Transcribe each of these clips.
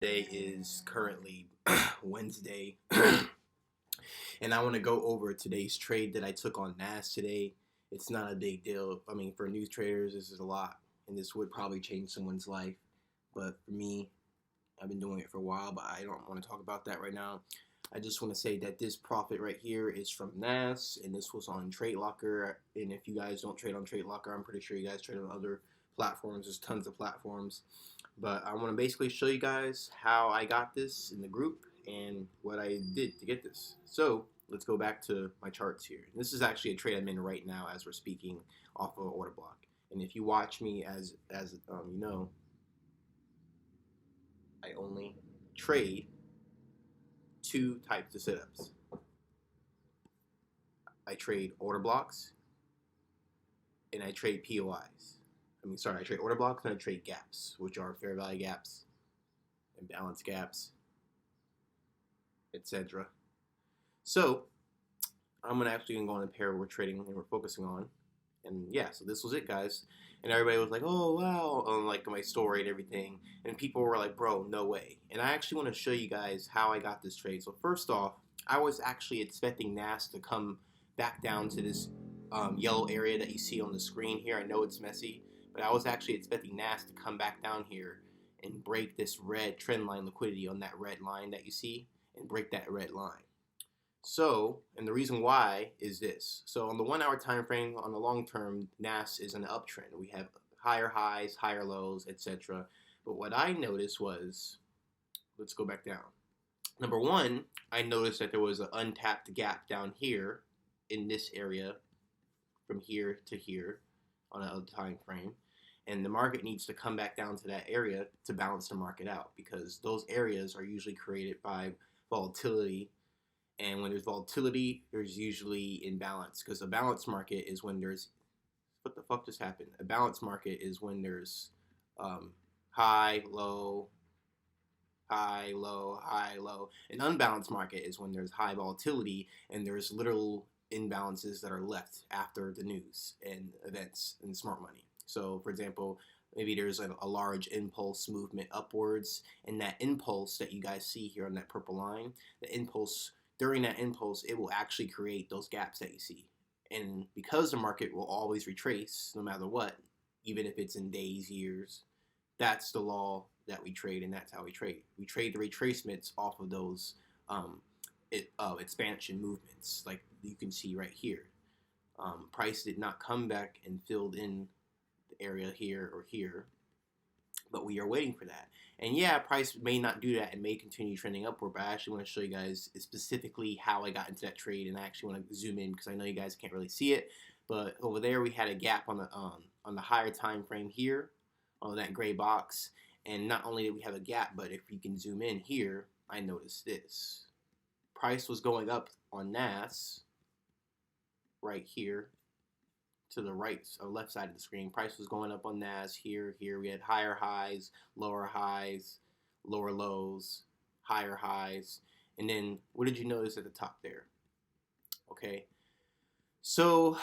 Today is currently Wednesday, and I want to go over today's trade that I took on Nas today. It's not a big deal. I mean, for new traders, this is a lot, and this would probably change someone's life. But for me, I've been doing it for a while, but I don't want to talk about that right now. I just want to say that this profit right here is from Nas, and this was on Trade Locker. And if you guys don't trade on Trade Locker, I'm pretty sure you guys trade on other platforms. There's tons of platforms. But I want to basically show you guys how I got this in the group and what I did to get this. So let's go back to my charts here. This is actually a trade I'm in right now as we're speaking off of an order block. And if you watch me as you know, I only trade two types of setups. I trade order blocks and I trade POIs. I trade order blocks and I trade gaps, which are fair value gaps, imbalance gaps, etc. So I'm gonna actually go on a pair we're trading and we're focusing on, and yeah, so this was it, guys. And everybody was like, "Oh wow," on like my story and everything, and people were like, "Bro, no way." And I actually want to show you guys how I got this trade. So first off, I was actually expecting NAS to come back down to this yellow area that you see on the screen here. I know it's messy, but I was actually expecting NAS to come back down here and break this red trend line liquidity on that red line that you see, and break that red line. So, and the reason why is this. So on the 1 hour time frame, on the long term, NAS is an uptrend. We have higher highs, higher lows, etc. But what I noticed was, let's go back down. Number one, I noticed that there was an untapped gap down here in this area from here to here on a time frame. And the market needs to come back down to that area to balance the market out, because those areas are usually created by volatility. And when there's volatility, there's usually imbalance, because a balanced market is when there's, what the fuck just happened? A balanced market is when there's high, low, high, low, high, low. An unbalanced market is when there's high volatility and there's little imbalances that are left after the news and events in smart money. So, for example, maybe there's a large impulse movement upwards, and that impulse that you guys see here on that purple line, the impulse, during that impulse, it will actually create those gaps that you see. And because the market will always retrace no matter what, even if it's in days, years, that's the law that we trade, and that's how we trade. We trade the retracements off of those expansion movements, like you can see right here. Price did not come back and filled in the area here or here, but we are waiting for that. And yeah, price may not do that and may continue trending upward, but I actually want to show you guys specifically how I got into that trade, and I actually want to zoom in because I know you guys can't really see it. But over there we had a gap on the higher time frame here on that gray box, and not only did we have a gap, but if you can zoom in here, I noticed this. Price was going up on NAS right here to the right or left side of the screen. Price was going up on NAS here. We had higher highs, lower lows, higher highs. And then what did you notice at the top there? Okay. So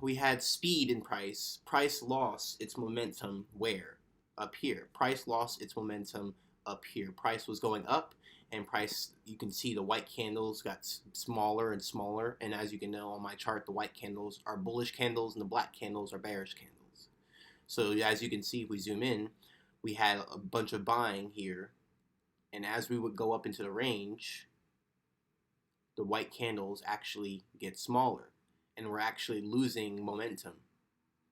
we had speed in price. Price lost its momentum where? Up here. Price lost its momentum up here. Price was going up, and price, you can see the white candles got smaller and smaller, and as you can know on my chart, the white candles are bullish candles and the black candles are bearish candles. So as you can see, if we zoom in, we had a bunch of buying here, and as we would go up into the range, the white candles actually get smaller, and we're actually losing momentum.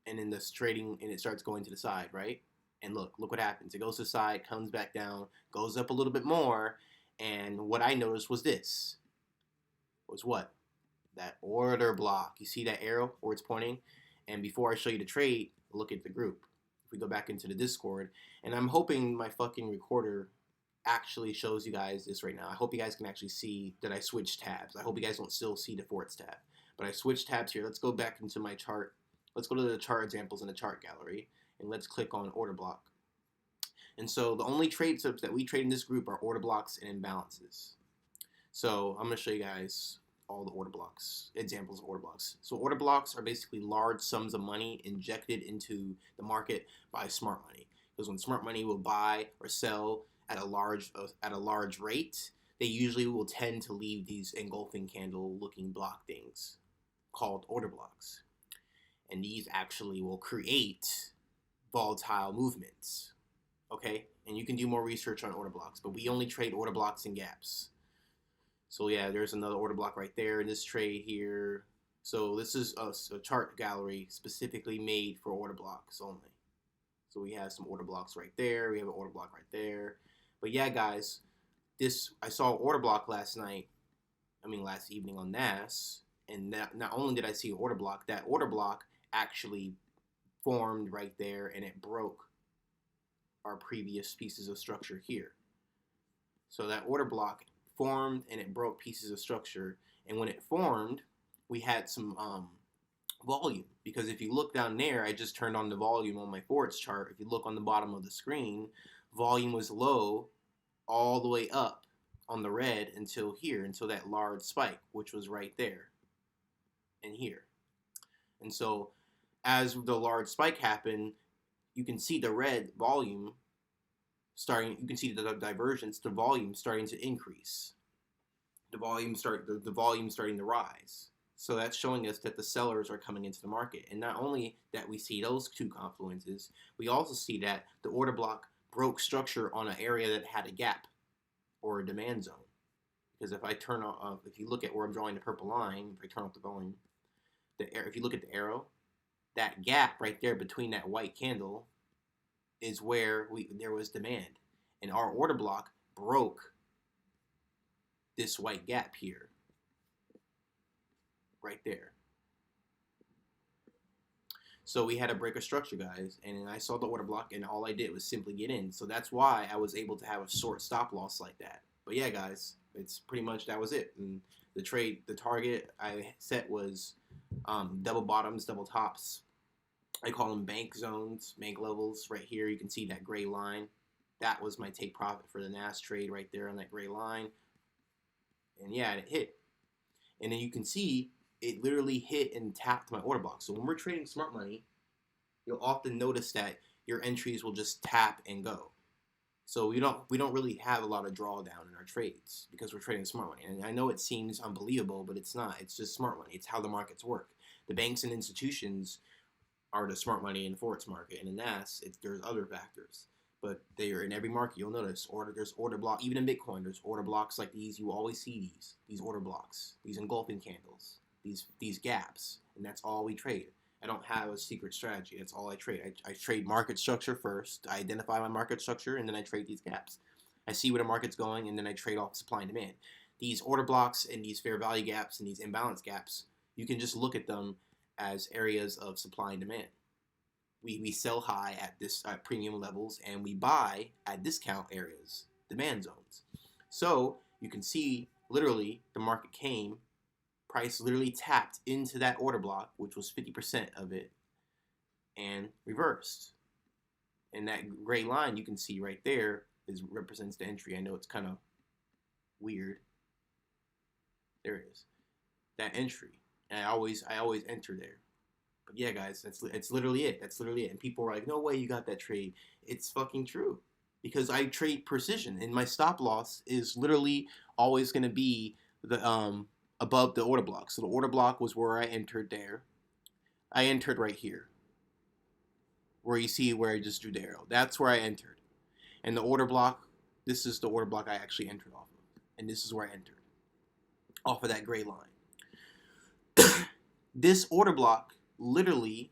And in this trading, and it starts going to the side, right? And look what happens. It goes to the side, comes back down, goes up a little bit more, and what I noticed was this. Was what? That order block. You see that arrow where it's pointing? And before I show you the trade, look at the group. If we go back into the Discord, and I'm hoping my fucking recorder actually shows you guys this right now. I hope you guys can actually see that I switched tabs. I hope you guys don't still see the Forex tab. But I switched tabs here. Let's go back into my chart. Let's go to the chart examples in the chart gallery, and let's click on order block. And so the only trade subs that we trade in this group are order blocks and imbalances. So I'm going to show you guys all the order blocks, examples of order blocks. So order blocks are basically large sums of money injected into the market by smart money. Because when smart money will buy or sell at a large rate, they usually will tend to leave these engulfing candle looking block things called order blocks. And these actually will create volatile movements. Okay? And you can do more research on order blocks, but we only trade order blocks and gaps. So yeah, there's another order block right there in this trade here. So this is a chart gallery specifically made for order blocks only. So we have some order blocks right there. We have an order block right there. But yeah, guys, I saw an order block last evening on NAS, and not only did I see an order block, that order block actually formed right there, and it broke our previous pieces of structure here. So that order block formed, and it broke pieces of structure, and when it formed, we had some volume, because if you look down there, I just turned on the volume on my Forex chart. If you look on the bottom of the screen, volume was low all the way up on the red until here, until that large spike, which was right there and here. And so as the large spike happened, you can see the red volume starting, you can see the divergence, the volume starting to increase. The volume starting to rise. So that's showing us that the sellers are coming into the market. And not only that we see those two confluences, we also see that the order block broke structure on an area that had a gap or a demand zone. Because if I turn off, if you look at where I'm drawing the purple line, if I turn off the volume, if you look at the arrow, that gap right there between that white candle is where there was demand. And our order block broke this white gap here. Right there. So we had to break a structure, guys, and I saw the order block, and all I did was simply get in. So that's why I was able to have a short stop loss like that. But yeah, guys, it's pretty much, that was it. And the target I set was double bottoms, double tops. I call them bank zones, bank levels. Right here, you can see that gray line. That was my take profit for the NAS trade right there on that gray line. And yeah, it hit. And then you can see it literally hit and tapped my order block. So when we're trading smart money, you'll often notice that your entries will just tap and go. So we don't really have a lot of drawdown in our trades because we're trading smart money. And I know it seems unbelievable, but it's not. It's just smart money. It's how the markets work. The banks and institutions are the smart money in the Forex market, and in NAS, there's other factors. But they are in every market. You'll notice there's order block. Even in Bitcoin, there's order blocks like these. You always see these order blocks, these engulfing candles, these gaps, and that's all we trade. I don't have a secret strategy. That's all I trade. I trade market structure first. I identify my market structure, and then I trade these gaps. I see where the market's going, and then I trade off supply and demand. These order blocks and these fair value gaps and these imbalance gaps, you can just look at them as areas of supply and demand. We sell high at premium levels, and we buy at discount areas, demand zones. So you can see literally the market came, price literally tapped into that order block, which was 50% of it, and reversed. And that gray line you can see right there represents the entry. I know it's kind of weird. There it is. That entry. And I always enter there. But yeah, guys, it's literally it. That's literally it. And people are like, no way you got that trade. It's fucking true. Because I trade precision, and my stop loss is literally always going to be the above the order block. So the order block was where I entered there. I entered right here. Where you see where I just drew the arrow. That's where I entered. And the order block, this is the order block I actually entered off of. And this is where I entered. Off of that gray line. This order block, literally,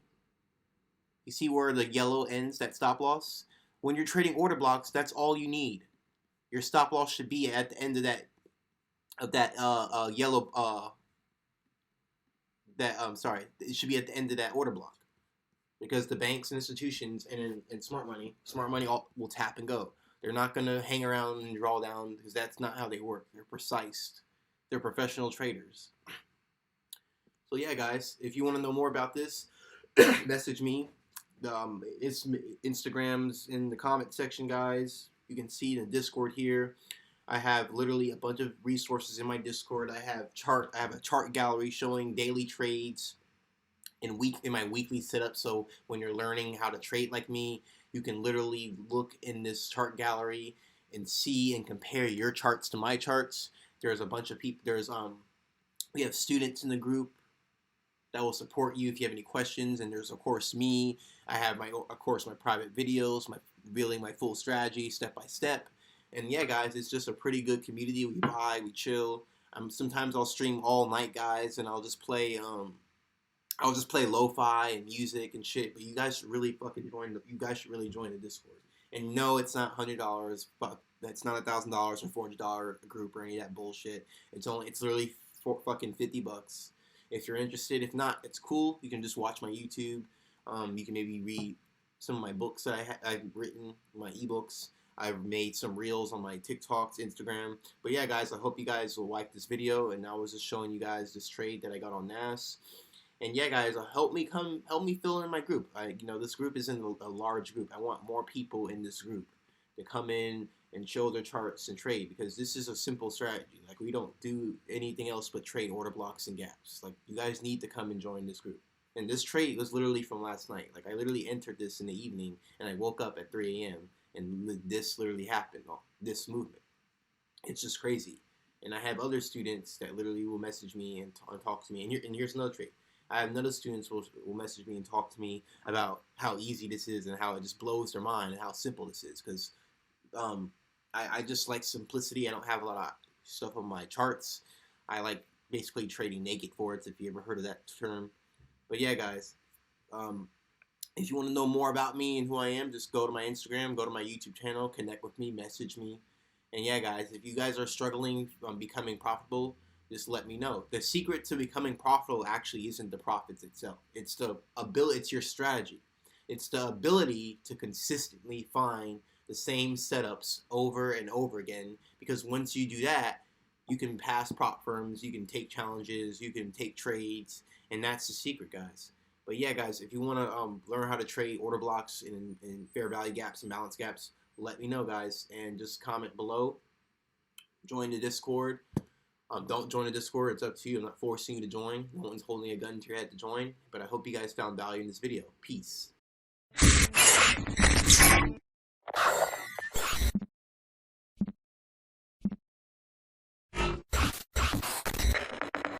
you see where the yellow ends, that stop loss? When you're trading order blocks, that's all you need. Your stop loss should be at the end of that yellow, it should be at the end of that order block. Because the banks and institutions and smart money will tap and go. They're not going to hang around and draw down, because that's not how they work. They're precise. They're professional traders. So yeah, guys, if you want to know more about this, message me. It's Instagram's in the comment section, guys. You can see in the Discord here. I have literally a bunch of resources in my Discord. I have a chart gallery showing daily trades in my weekly setup. So when you're learning how to trade like me, you can literally look in this chart gallery and see and compare your charts to my charts. There's a bunch of people. We have students in the group that will support you if you have any questions. And there's of course me. I have my private videos, revealing my full strategy step by step. And yeah, guys, it's just a pretty good community. We vibe, we chill. Sometimes I'll stream all night, guys, and I'll just play lo-fi and music and shit. But you guys should really fucking join. You guys should really join the Discord. And no, it's not $100. Fuck, that's not $1,000 or $400 group or any of that bullshit. It's literally fucking $50. If you're interested, if not, it's cool. You can just watch my YouTube. You can maybe read some of my books that I've written, my ebooks. I've made some reels on my TikToks, Instagram. But yeah, guys, I hope you guys will like this video. And I was just showing you guys this trade that I got on NAS. And yeah, guys, help me fill in my group. This group isn't a large group. I want more people in this group to come in and show their charts and trade, because this is a simple strategy. Like, we don't do anything else but trade order blocks and gaps. Like, you guys need to come and join this group. And this trade was literally from last night. Like, I literally entered this in the evening, and I woke up at 3 a.m. and this literally happened. This movement. It's just crazy. And I have other students that literally will message me and talk to me. And here's another trade. I have other students will message me and talk to me about how easy this is and how it just blows their mind and how simple this is. Because I just like simplicity. I don't have a lot of stuff on my charts. I like basically trading naked Forex, if you ever heard of that term. But yeah, guys, if you want to know more about me and who I am, just go to my Instagram, go to my YouTube channel, connect with me, message me. And yeah, guys, if you guys are struggling on becoming profitable, just let me know. The secret to becoming profitable actually isn't the profits itself. It's the ability. It's your strategy. It's the ability to consistently find the same setups over and over again. Because once you do that, you can pass prop firms, you can take challenges, you can take trades, and that's the secret, guys. But yeah, guys, if you want to learn how to trade order blocks and fair value gaps and balance gaps, let me know, guys, and just comment below. Join the Discord. Don't join the Discord. It's up to you. I'm not forcing you to join. No one's holding a gun to your head to join. But I hope you guys found value in this video. Peace.